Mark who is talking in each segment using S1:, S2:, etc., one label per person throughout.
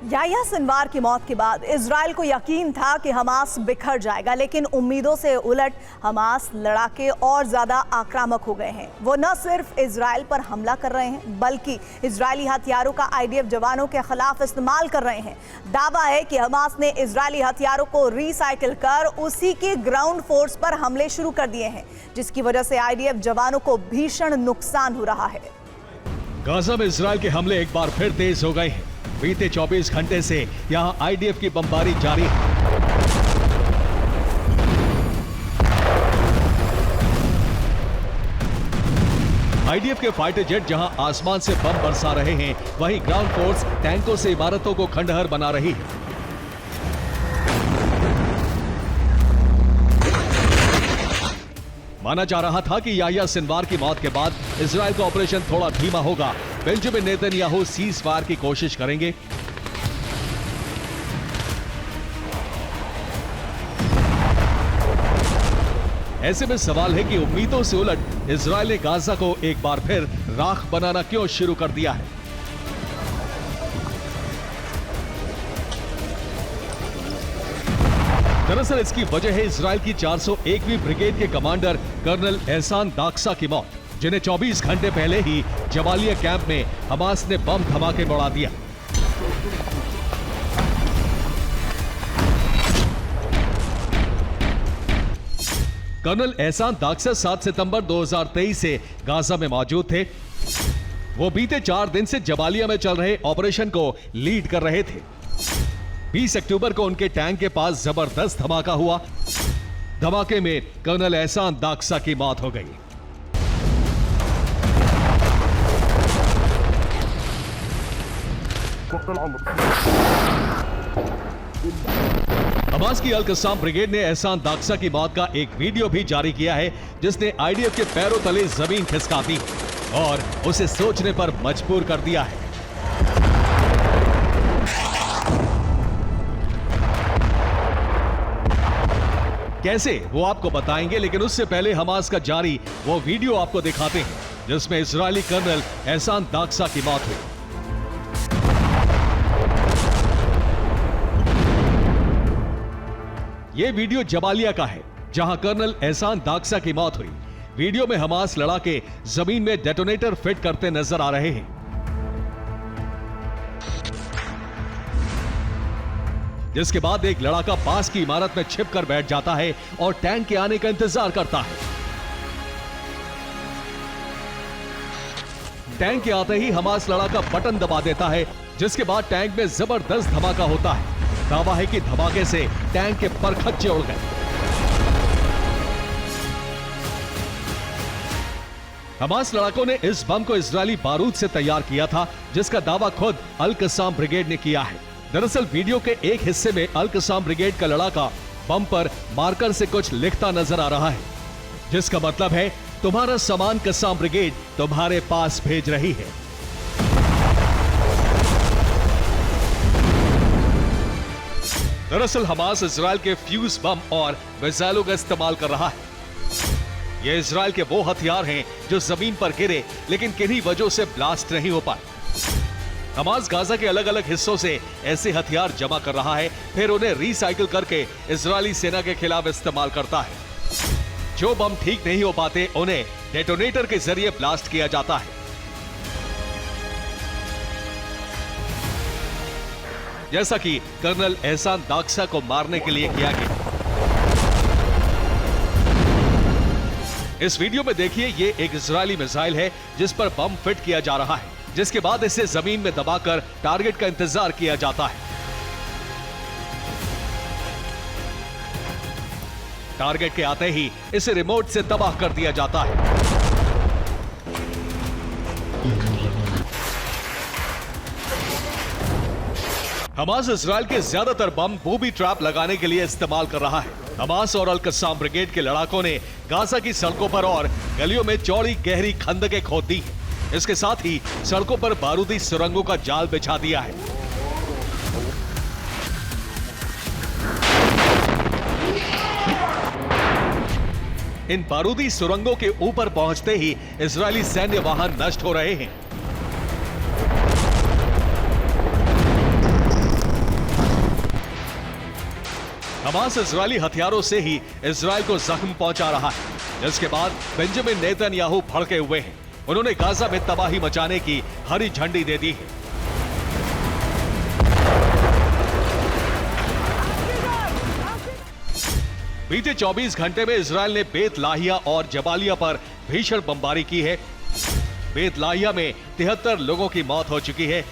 S1: Yahya Sinwar की मौत के बाद इजराइल को यकीन था कि हमास बिखर जाएगा, लेकिन उम्मीदों से उलट हमास लड़ाके और ज्यादा आक्रामक हो गए हैं। वो न सिर्फ इजराइल पर हमला कर रहे हैं, बल्कि इजरायली हथियारों का आईडीएफ जवानों के खिलाफ इस्तेमाल कर रहे हैं। दावा है कि हमास ने इजरायली हथियारों को रिसाइकिल कर उसी के ग्राउंड फोर्स पर हमले शुरू कर दिए हैं, जिसकी वजह से आईडीएफ जवानों को भीषण नुकसान हो रहा है।
S2: गाजा में इजराइल के हमले एक बार फिर तेज हो गए हैं। बीते 24 घंटे से यहां आईडीएफ की बमबारी जारी है। आईडीएफ के फाइटर जेट जहां आसमान से बम बरसा रहे हैं, वहीं ग्राउंड फोर्स टैंकों से इमारतों को खंडहर बना रही है। माना जा रहा था कि याह्या सिनवार की मौत के बाद इजराइल का ऑपरेशन थोड़ा धीमा होगा। बेंजामिन नेतन्याहू सीज फायर की कोशिश करेंगे। ऐसे में सवाल है कि उम्मीदों से उलट इजराइल ने गाजा को एक बार फिर राख बनाना क्यों शुरू कर दिया है। दरअसल इसकी वजह है इजराइल की 401वीं ब्रिगेड के कमांडर कर्नल एहसान दाक्सा की मौत, जिन्हें 24 घंटे पहले ही जबालिया कैंप में हमास ने बम धमाके उड़ा दिया। कर्नल एहसान दाक्सा 7 सितंबर 2023 से गाजा में मौजूद थे। वो बीते 4 दिन से जबालिया में चल रहे ऑपरेशन को लीड कर रहे थे। 20 अक्टूबर को उनके टैंक के पास जबरदस्त धमाका हुआ। धमाके में कर्नल एहसान दाक्सा की मौत हो गई। हमास की अल-कस्साम ब्रिगेड ने एहसान दाक्सा की मौत का एक वीडियो भी जारी किया है, जिसने आईडीएफ के पैरों तले जमीन खिसका दी और उसे सोचने पर मजबूर कर दिया है। कैसे वो आपको बताएंगे, लेकिन उससे पहले हमास का जारी वो वीडियो आपको दिखाते हैं, जिसमें इजरायली कर्नल एहसान दाक्सा की मौत हुई। ये वीडियो जबालिया का है, जहां कर्नल एहसान दाक्सा की मौत हुई। वीडियो में हमास लड़ाके जमीन में डेटोनेटर फिट करते नजर आ रहे हैं। जिसके बाद एक लड़ाका पास की इमारत में छिपकर बैठ जाता है और टैंक के आने का इंतजार करता है। टैंक के आते ही हमास लड़ाका बटन दबा देता है, जिसके बाद टैंक में जबरदस्त धमाका होता है। दावा है कि धमाके से टैंक के परखच्चे उड़ गए। हमास लड़ाकों ने इस बम को इजरायली बारूद से तैयार किया था, जिसका दावा खुद अल-कस्साम ब्रिगेड ने किया है। दरअसल वीडियो के एक हिस्से में अल-कस्साम ब्रिगेड का लड़ाका बम पर मार्कर से कुछ लिखता नजर आ रहा है, जिसका मतलब है तुम्हारा सामान कस्साम ब्रिगेड तुम्हारे पास भेज रही है। दरअसल हमास इजराइल के फ्यूज बम और मिसाइलों का इस्तेमाल कर रहा है। ये इजराइल के वो हथियार हैं जो जमीन पर गिरे, लेकिन किन्हीं वजहों से ब्लास्ट नहीं हो पाए। हमास गाजा के अलग अलग हिस्सों से ऐसे हथियार जमा कर रहा है, फिर उन्हें रिसाइकिल करके इजरायली सेना के खिलाफ इस्तेमाल करता है। जो बम ठीक नहीं हो पाते, उन्हें डेटोनेटर के जरिए ब्लास्ट किया जाता है। जैसा कि कर्नल एहसान दाक्सा को मारने के लिए किया गया। इस वीडियो में देखिए, ये एक इजरायली मिसाइल है जिस पर बम फिट किया जा रहा है, जिसके बाद इसे जमीन में दबाकर टारगेट का इंतजार किया जाता है। टारगेट के आते ही इसे रिमोट से तबाह कर दिया जाता है। हमास इजराइल के ज्यादातर बम बूबी ट्रैप लगाने के लिए इस्तेमाल कर रहा है। हमास और अल-कस्साम ब्रिगेड के लड़ाकों ने गाजा की सड़कों पर और गलियों में चौड़ी गहरी खंदकें खोद दी हैं। इसके साथ ही सड़कों पर बारूदी सुरंगों का जाल बिछा दिया है। इन बारूदी सुरंगों के ऊपर पहुंचते ही इजरायली सैन्य वाहन नष्ट हो रहे हैं। हमास इजरायली हथियारों से ही इजरायल को जख्म पहुंचा रहा है, जिसके बाद बेंजामिन नेतन्याहू भड़के हुए हैं। उन्होंने गाजा में तबाही मचाने की हरी झंडी दे दी है। बीते 24 घंटे में इजरायल ने बेत लाहिया और जबालिया पर भीषण बमबारी की है। बेत लाहिया में 73 लोगों की मौत हो चुकी है,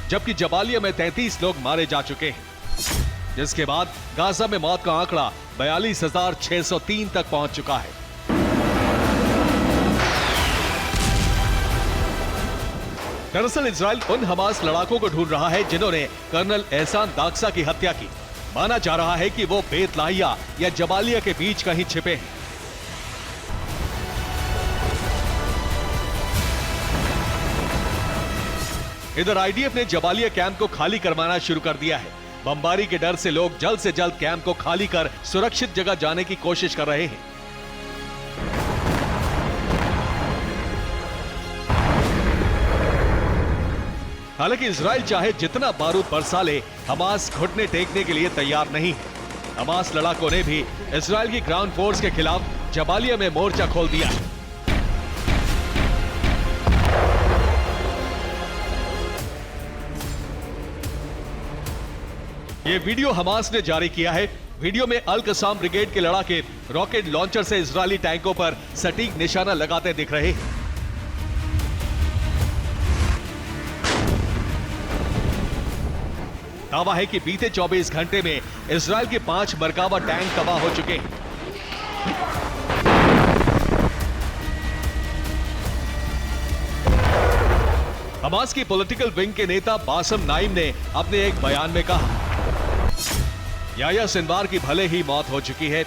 S2: जबकि जबालिया में 33 लोग मारे जा चुके हैं, जिसके बाद गाजा में मौत का आंकड़ा 42,603 तक पहुंच चुका है। दरअसल इजरायल उन हमास लड़ाकों को ढूंढ रहा है जिन्होंने कर्नल एहसान दाक्सा की हत्या की। माना जा रहा है कि वो बेत लाहिया या जबालिया के बीच कहीं छिपे हैं। इधर आईडीएफ ने जबालिया कैंप को खाली करवाना शुरू कर दिया है। बमबारी के डर से लोग जल्द से जल्द कैंप को खाली कर सुरक्षित जगह जाने की कोशिश कर रहे हैं। हालांकि इजरायल चाहे जितना बारूद बरसा ले, हमास घुटने टेकने के लिए तैयार नहीं है। हमास लड़ाकों ने भी इजरायल की ग्राउंड फोर्स के खिलाफ जबालिया में मोर्चा खोल दिया है। ये वीडियो हमास ने जारी किया है। वीडियो में अल कसाम ब्रिगेड के लड़ाके रॉकेट लॉन्चर से इजरायली टैंकों पर सटीक निशाना लगाते दिख रहे हैं। दावा है कि बीते 24 घंटे में इजरायल के 5 मरकाबा टैंक तबाह हो चुके हैं। हमास की पॉलिटिकल विंग के नेता बासम नाइम ने अपने एक बयान में कहा, याह्या सिनवार की भले ही मौत हो चुकी है,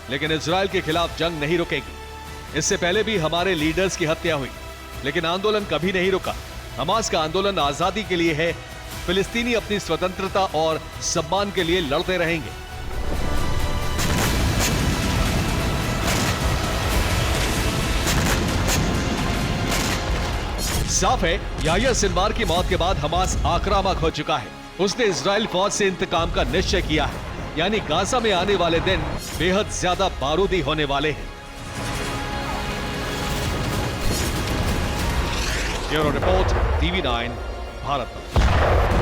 S2: लेकिन इजरायल के खिलाफ जंग नहीं रुकेगी। इससे पहले भी हमारे लीडर्स की हत्या हुई, लेकिन आंदोलन कभी नहीं रुका। हमास का आंदोलन आजादी के लिए है। फिलिस्तीनी अपनी स्वतंत्रता और सम्मान के लिए लड़ते रहेंगे। साफ है, याह्या सिनवार की मौत के बाद हमास आक्रामक हो चुका है। उसने इजरायल फौज से इंतकाम का निश्चय किया है, यानी गाजा में आने वाले दिन बेहद ज्यादा बारूदी होने वाले हैं। Bureau report, TV9 Bharat.